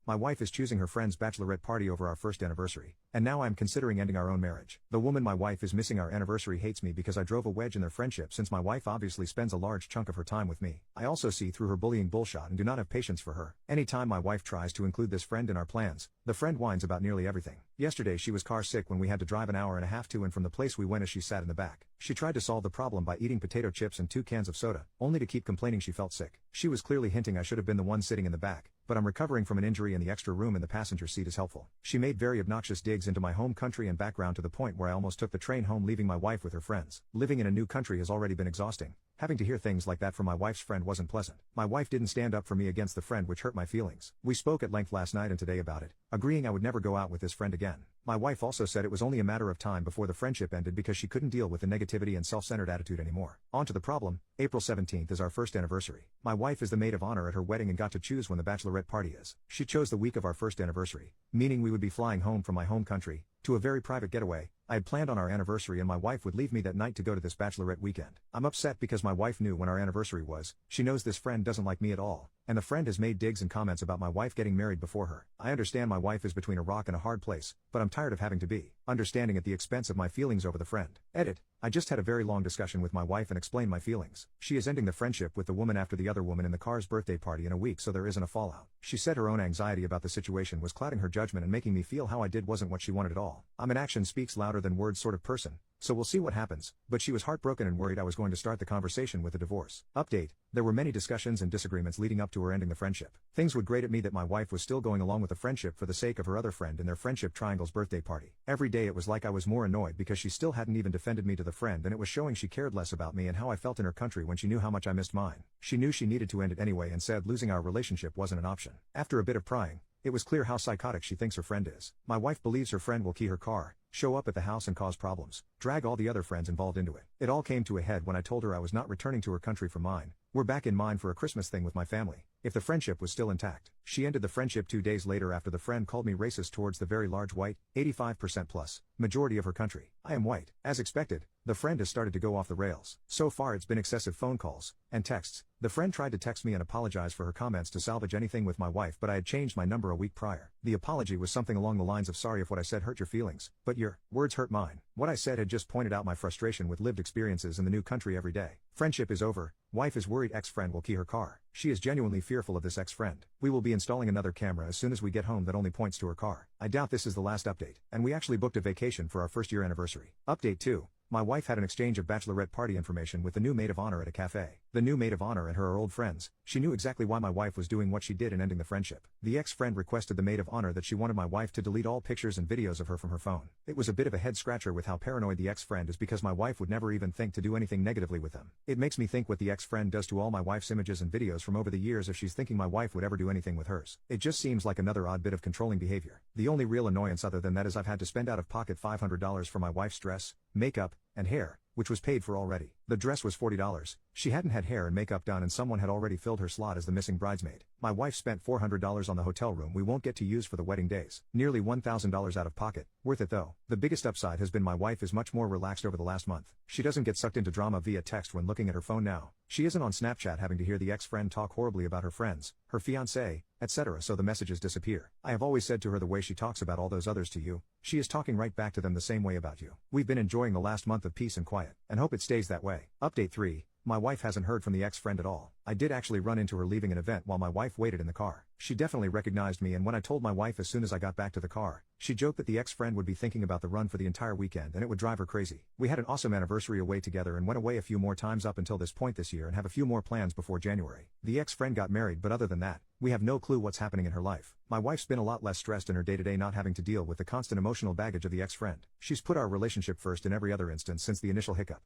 My wife is choosing her friend's bachelorette party over our first anniversary, and now I am considering ending our own marriage. The woman my wife is missing our anniversary hates me because I drove a wedge in their friendship since my wife obviously spends a large chunk of her time with me. I also see through her bullying bullshit and do not have patience for her. Anytime my wife tries to include this friend in our plans, the friend whines about nearly everything. Yesterday she was car sick when we had to drive an hour and a half to and from the place we went as she sat in the back. She tried to solve the problem by eating potato chips and 2 cans of soda, only to keep complaining she felt sick. She was clearly hinting I should have been the one sitting in the back, but I'm recovering from an injury and the extra room in the passenger seat is helpful. She made very obnoxious digs into my home country and background to the point where I almost took the train home leaving my wife with her friends. Living in a new country has already been exhausting. Having to hear things like that from my wife's friend wasn't pleasant. My wife didn't stand up for me against the friend, which hurt my feelings. We spoke at length last night and today about it, agreeing I would never go out with this friend again. My wife also said it was only a matter of time before the friendship ended because she couldn't deal with the negativity and self-centered attitude anymore. On to the problem. April 17th is our first anniversary. My wife is the maid of honor at her wedding and got to choose when the bachelorette party is. She chose the week of our first anniversary, meaning we would be flying home from my home country to a very private getaway. I had planned on our anniversary and my wife would leave me that night to go to this bachelorette weekend. I'm upset because my wife knew when our anniversary was. She knows this friend doesn't like me at all, and the friend has made digs and comments about my wife getting married before her. I understand my wife is between a rock and a hard place, but I'm tired of having to be understanding at the expense of my feelings over the friend. Edit. I just had a very long discussion with my wife and explained my feelings. She is ending the friendship with the woman after the other woman in the car's birthday party in a week so there isn't a fallout. She said her own anxiety about the situation was clouding her judgment and making me feel how I did wasn't what she wanted at all. I'm an action speaks louder than words sort of person, so we'll see what happens, but she was heartbroken and worried I was going to start the conversation with a divorce. Update. There were many discussions and disagreements leading up to her ending the friendship. Things would grate at me that my wife was still going along with the friendship for the sake of her other friend in their friendship triangle's birthday party. Every day it was like I was more annoyed because she still hadn't even defended me to the friend and it was showing she cared less about me and how I felt in her country when she knew how much I missed mine. She knew she needed to end it anyway and said losing our relationship wasn't an option. After a bit of prying, it was clear how psychotic she thinks her friend is. My wife believes her friend will key her car, show up at the house and cause problems, drag all the other friends involved into it. It all came to a head when I told her I was not returning to her country for mine. We're back in mine for a Christmas thing with my family, if the friendship was still intact. She ended the friendship 2 days later after the friend called me racist towards the very large white, 85% plus, majority of her country. I am white. As expected, the friend has started to go off the rails. So far it's been excessive phone calls and texts. The friend tried to text me and apologize for her comments to salvage anything with my wife, but I had changed my number a week prior. The apology was something along the lines of sorry if what I said hurt your feelings, but your words hurt mine. What I said had just pointed out my frustration with lived experiences in the new country every day. Friendship is over. Wife is worried ex-friend will key her car. She is genuinely fearful of this ex-friend. We will be installing another camera as soon as we get home that only points to her car. I doubt this is the last update, and we actually booked a vacation for our first year anniversary. Update 2. My wife had an exchange of bachelorette party information with the new maid of honor at a cafe. The new maid of honor and her are old friends. She knew exactly why my wife was doing what she did in ending the friendship. The ex-friend requested the maid of honor that she wanted my wife to delete all pictures and videos of her from her phone. It was a bit of a head scratcher with how paranoid the ex-friend is because my wife would never even think to do anything negatively with them. It makes me think what the ex-friend does to all my wife's images and videos from over the years if she's thinking my wife would ever do anything with hers. It just seems like another odd bit of controlling behavior. The only real annoyance other than that is I've had to spend out of pocket $500 for my wife's dress, makeup, and hair, which was paid for already. The dress was $40. She hadn't had hair and makeup done and someone had already filled her slot as the missing bridesmaid. My wife spent $400 on the hotel room we won't get to use for the wedding days. Nearly $1,000 out of pocket. Worth it though. The biggest upside has been my wife is much more relaxed over the last month. She doesn't get sucked into drama via text when looking at her phone now. She isn't on Snapchat having to hear the ex-friend talk horribly about her friends, her fiancé, etc. so the messages disappear. I have always said to her the way she talks about all those others to you, she is talking right back to them the same way about you. We've been enjoying the last month of peace and quiet, and hope it stays that way. Update 3. My wife hasn't heard from the ex-friend at all. I did actually run into her leaving an event while my wife waited in the car. She definitely recognized me and when I told my wife as soon as I got back to the car, she joked that the ex-friend would be thinking about the run for the entire weekend and it would drive her crazy. We had an awesome anniversary away together and went away a few more times up until this point this year and have a few more plans before January. The ex-friend got married but other than that, we have no clue what's happening in her life. My wife's been a lot less stressed in her day-to-day not having to deal with the constant emotional baggage of the ex-friend. She's put our relationship first in every other instance since the initial hiccup.